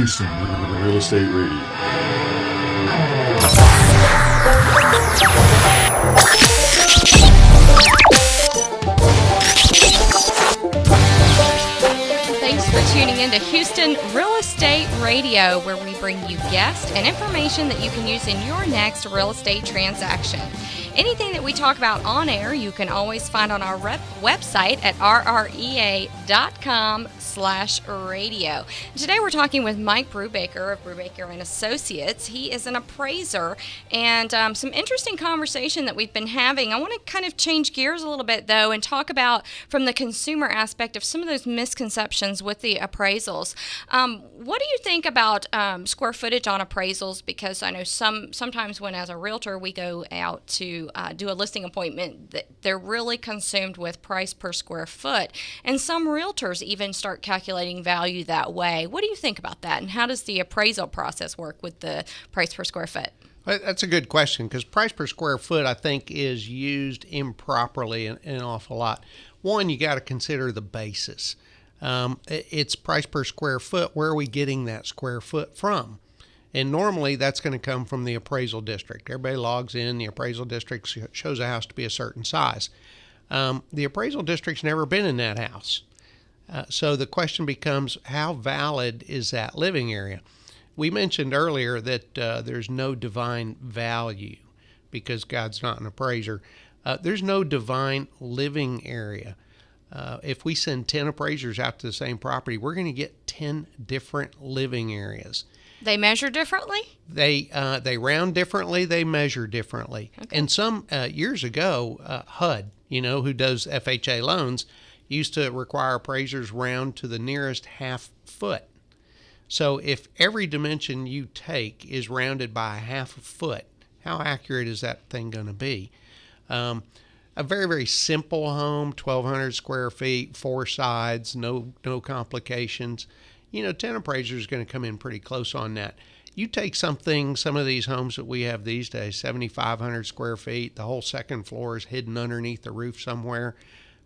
Houston Real Estate Radio. Thanks for tuning in to Houston Real Estate Radio, where we bring you guests and information that you can use in your next real estate transaction. Anything that we talk about on air, you can always find on our website at rrea.com/radio. Today we're talking with Mike Brubaker of Brubaker and Associates. He is an appraiser, and some interesting conversation that we've been having. I want to kind of change gears a little bit, though, and talk about from the consumer aspect of some of those misconceptions with the appraisals. What do you think about square footage on appraisals? Because I know sometimes when, as a realtor, we go out to do a listing appointment, they're really consumed with price per square foot. And some realtors even start calculating value that way. What do you think about that? And how does the appraisal process work with the price per square foot? That's a good question, because price per square foot, I think, is used improperly an awful lot. One, you got to consider the basis. It's price per square foot. Where are we getting that square foot from? And normally that's going to come from the appraisal district. Everybody logs in. The appraisal district shows a house to be a certain size. The appraisal district's never been in that house. So the question becomes, how valid is that living area? We mentioned earlier that there's no divine value because God's not an appraiser. There's no divine living area. If we send 10 appraisers out to the same property, we're going to get 10 different living areas. They measure differently? They round differently. They measure differently. Okay. And some years ago, HUD, who does FHA loans, used to require appraisers round to the nearest half foot. So if every dimension you take is rounded by a half a foot, how accurate is that thing going to be? A very, very simple home, 1,200 square feet, 4 sides, no complications. 10 appraisers is going to come in pretty close on that. You take some of these homes that we have these days, 7,500 square feet, the whole second floor is hidden underneath the roof somewhere.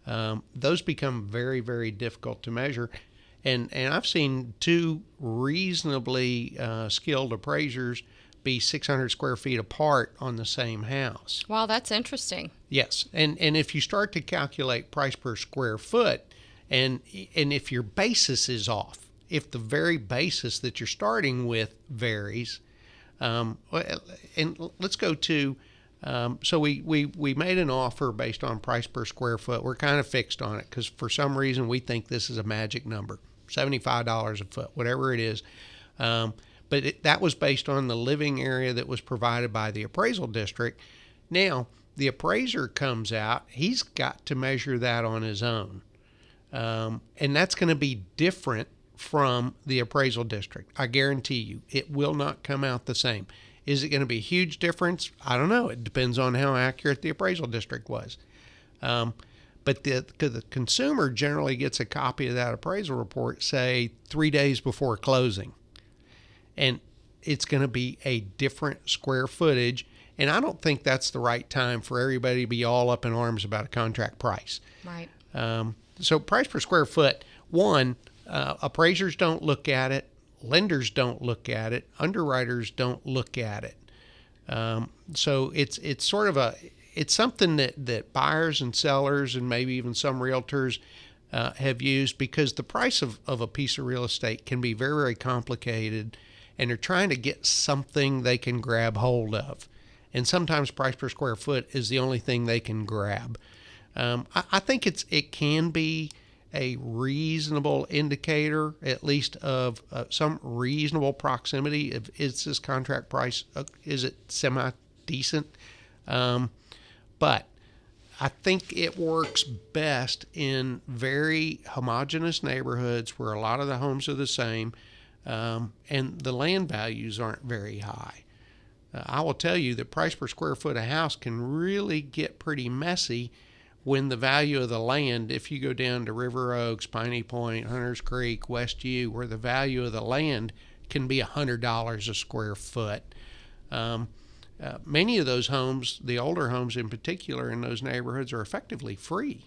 Those become very, very difficult to measure. And I've seen 2 reasonably skilled appraisers be 600 square feet apart on the same house. Wow, that's interesting. Yes. And if you start to calculate price per square foot, and if your basis is off, if the very basis that you're starting with varies, and let's go to, so we made an offer based on price per square foot. We're kind of fixed on it because for some reason we think this is a magic number, $75 a foot, whatever it is. But that was based on the living area that was provided by the appraisal district. Now, the appraiser comes out, he's got to measure that on his own. And that's going to be different from the appraisal district. I guarantee you, it will not come out the same. Is it going to be a huge difference? I don't know. It depends on how accurate the appraisal district was. But the consumer generally gets a copy of that appraisal report, say, 3 days before closing. And it's going to be a different square footage. And I don't think that's the right time for everybody to be all up in arms about a contract price. Right. So price per square foot, one, appraisers don't look at it, lenders don't look at it, underwriters don't look at it. So it's sort of it's something that buyers and sellers and maybe even some realtors have used because the price of a piece of real estate can be very, very complicated, and they're trying to get something they can grab hold of. And sometimes price per square foot is the only thing they can grab. I think it can be a reasonable indicator, at least of some reasonable proximity. Is this contract price, is it semi-decent? But I think it works best in very homogeneous neighborhoods where a lot of the homes are the same, and the land values aren't very high. I will tell you that price per square foot of house can really get pretty messy when the value of the land, if you go down to River Oaks, Piney Point, Hunters Creek, Westview, where the value of the land can be $100 a square foot. Many of those homes, the older homes in particular in those neighborhoods, are effectively free.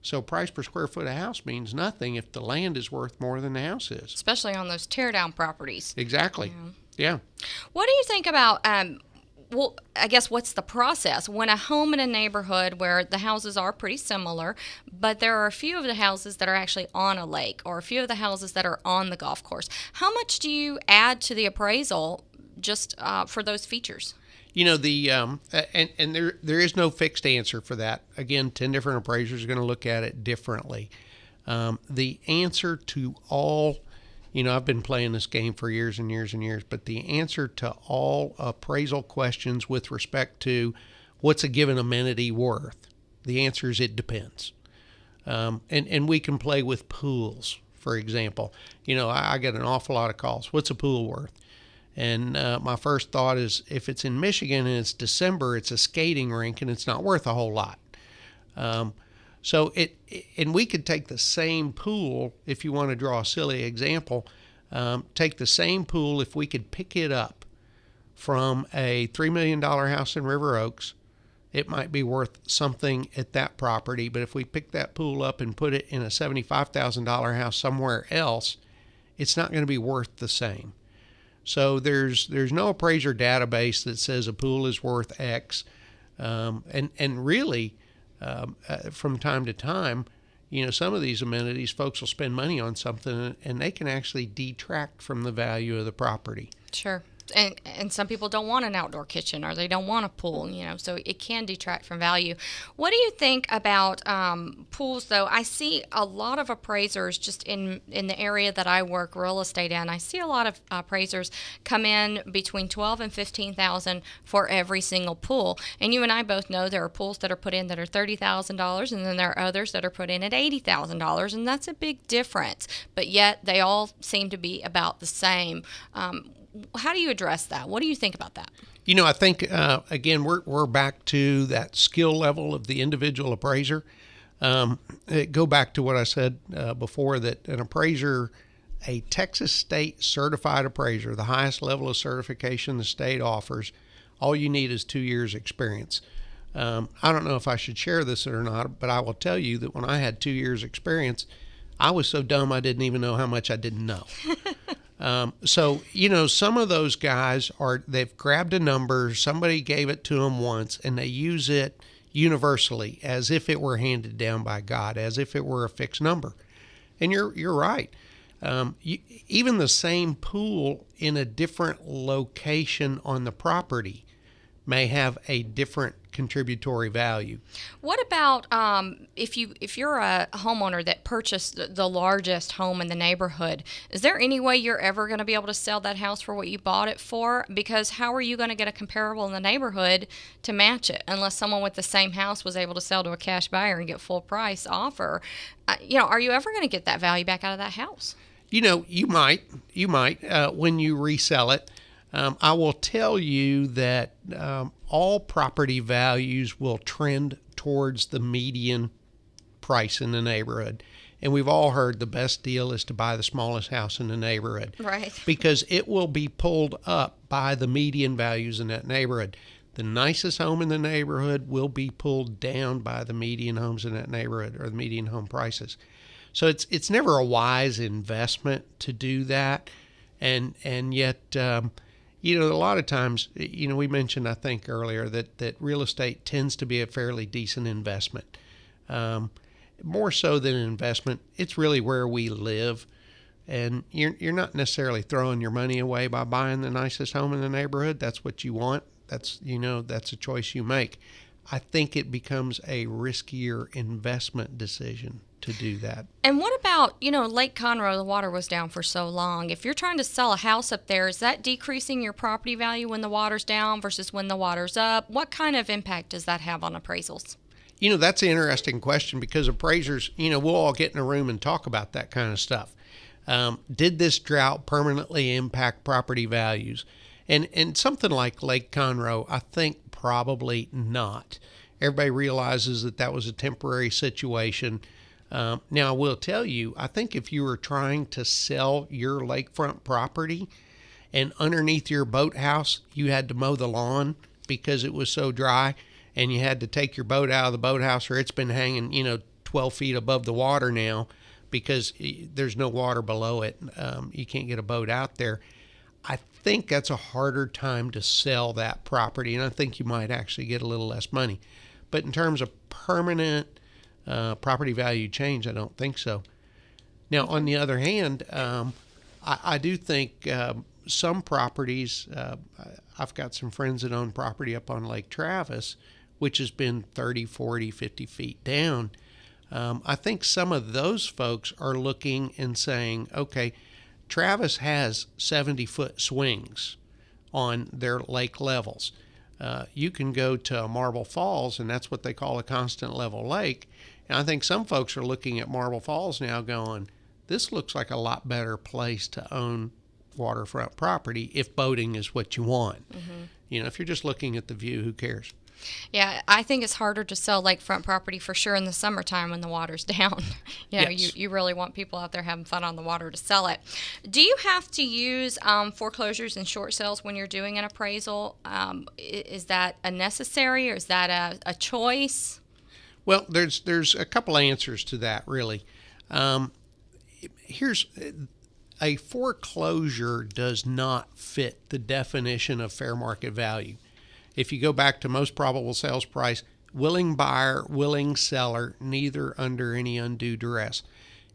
So price per square foot of house means nothing if the land is worth more than the house is. Especially on those tear down properties. Exactly. Yeah. What do you think about, well, I guess what's the process when a home in a neighborhood where the houses are pretty similar, but there are a few of the houses that are actually on a lake or a few of the houses that are on the golf course? How much do you add to the appraisal just for those features? You know, and there is no fixed answer for that. Again, 10 different appraisers are going to look at it differently. The answer to all, I've been playing this game for years and years and years, but the answer to all appraisal questions with respect to what's a given amenity worth, the answer is it depends. And we can play with pools, for example. I get an awful lot of calls. What's a pool worth? And my first thought is, if it's in Michigan and it's December, it's a skating rink and it's not worth a whole lot. And we could take the same pool, if you want to draw a silly example, take the same pool if we could pick it up from a $3 million house in River Oaks. It might be worth something at that property, but if we pick that pool up and put it in a $75,000 house somewhere else, it's not going to be worth the same. So there's no appraiser database that says a pool is worth X, and really from time to time, some of these amenities, folks will spend money on something and they can actually detract from the value of the property. Sure. And some people don't want an outdoor kitchen or they don't want a pool, so it can detract from value. What do you think about pools, though? I see a lot of appraisers just in the area that I work real estate in. I see a lot of appraisers come in between $12,000 and $15,000 for every single pool. And you and I both know there are pools that are put in that are $30,000, and then there are others that are put in at $80,000, and that's a big difference. But yet they all seem to be about the same. How do you address that? What do you think about that? I think, again, we're back to that skill level of the individual appraiser. Go back to what I said before, that an appraiser, a Texas state certified appraiser, the highest level of certification the state offers, all you need is 2 years experience. I don't know if I should share this or not, but I will tell you that when I had 2 years experience, I was so dumb I didn't even know how much I didn't know. Some of those guys they've grabbed a number, somebody gave it to them once, and they use it universally as if it were handed down by God, as if it were a fixed number. And you're right. Even the same pool in a different location on the property may have a different contributory value. What about if you're a homeowner that purchased the largest home in the neighborhood? Is there any way you're ever going to be able to sell that house for what you bought it for? Because how are you going to get a comparable in the neighborhood to match it unless someone with the same house was able to sell to a cash buyer and get full price offer? Are you ever going to get that value back out of that house? You might when you resell it. I will tell you that all property values will trend towards the median price in the neighborhood. And we've all heard the best deal is to buy the smallest house in the neighborhood. Right. Because it will be pulled up by the median values in that neighborhood. The nicest home in the neighborhood will be pulled down by the median homes in that neighborhood, or the median home prices. So it's never a wise investment to do that. And yet, a lot of times, we mentioned, I think earlier, that real estate tends to be a fairly decent investment. More so than an investment, it's really where we live. And you're not necessarily throwing your money away by buying the nicest home in the neighborhood. That's what you want. That's a choice you make. I think it becomes a riskier investment decision to do that. And what about, Lake Conroe, the water was down for so long. If you're trying to sell a house up there, is that decreasing your property value when the water's down versus when the water's up? What kind of impact does that have on appraisals? That's an interesting question, because appraisers, we'll all get in a room and talk about that kind of stuff. Did this drought permanently impact property values? And something like Lake Conroe, I think probably not. Everybody realizes that was a temporary situation. Now, I will tell you, I think if you were trying to sell your lakefront property and underneath your boathouse, you had to mow the lawn because it was so dry, and you had to take your boat out of the boathouse, or it's been hanging, 12 feet above the water now because there's no water below it. You can't get a boat out there. I think that's a harder time to sell that property, and I think you might actually get a little less money. But in terms of permanent property value change, I don't think so. Now, on the other hand, I do think some properties, I've got some friends that own property up on Lake Travis, which has been 30, 40, 50 feet down. I think some of those folks are looking and saying, okay, Travis has 70-foot swings on their lake levels. You can go to Marble Falls, and that's what they call a constant level lake. And I think some folks are looking at Marble Falls now going, this looks like a lot better place to own waterfront property if boating is what you want. Mm-hmm. You know, if you're just looking at the view, who cares? Yeah, I think it's harder to sell lakefront property for sure in the summertime when the water's down. Yes. You really want people out there having fun on the water to sell it. Do you have to use foreclosures and short sales when you're doing an appraisal? Is that a necessary, or is that a choice? Well, there's a couple answers to that, really. Here's a foreclosure does not fit the definition of fair market value. If you go back to most probable sales price, willing buyer, willing seller, neither under any undue duress.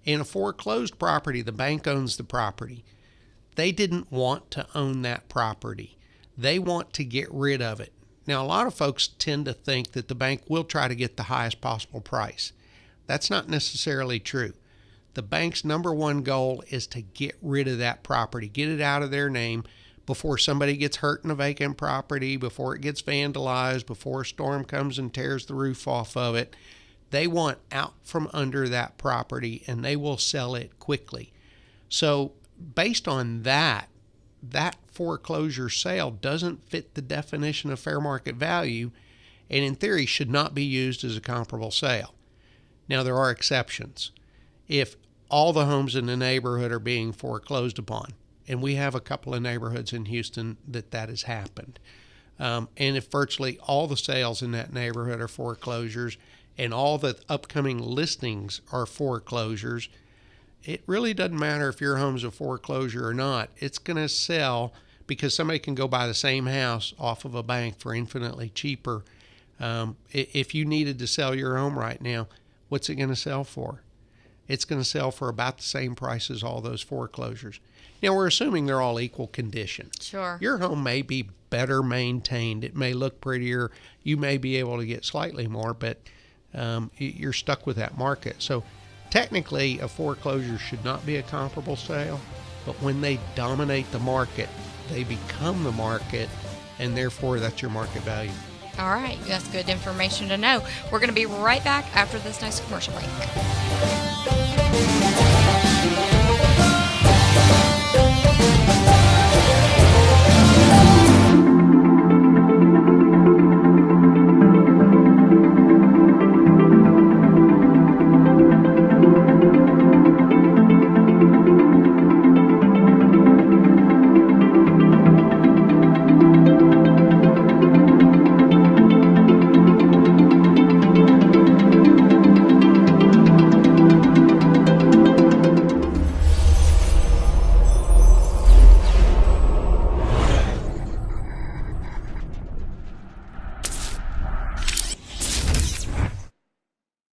In a foreclosed property, the bank owns the property. They didn't want to own that property. They want to get rid of it. Now, a lot of folks tend to think that the bank will try to get the highest possible price. That's not necessarily true. The bank's number one goal is to get rid of that property, get it out of their name before somebody gets hurt in a vacant property, before it gets vandalized, before a storm comes and tears the roof off of it. They want out from under that property, and they will sell it quickly. So based on that foreclosure sale doesn't fit the definition of fair market value, and in theory should not be used as a comparable sale. Now, there are exceptions. If all the homes in the neighborhood are being foreclosed upon, and we have a couple of neighborhoods in Houston that has happened, and if virtually all the sales in that neighborhood are foreclosures and all the upcoming listings are foreclosures, it really doesn't matter if your home's a foreclosure or not. It's going to sell because somebody can go buy the same house off of a bank for infinitely cheaper. If you needed to sell your home right now, what's it going to sell for? It's going to sell for about the same price as all those foreclosures. Now, we're assuming they're all equal condition. Sure. Your home may be better maintained. It may look prettier. You may be able to get slightly more, but you're stuck with that market. So technically, a foreclosure should not be a comparable sale, but when they dominate the market, they become the market, and therefore that's your market value. All right, that's good information to know. We're going to be right back after this next commercial break.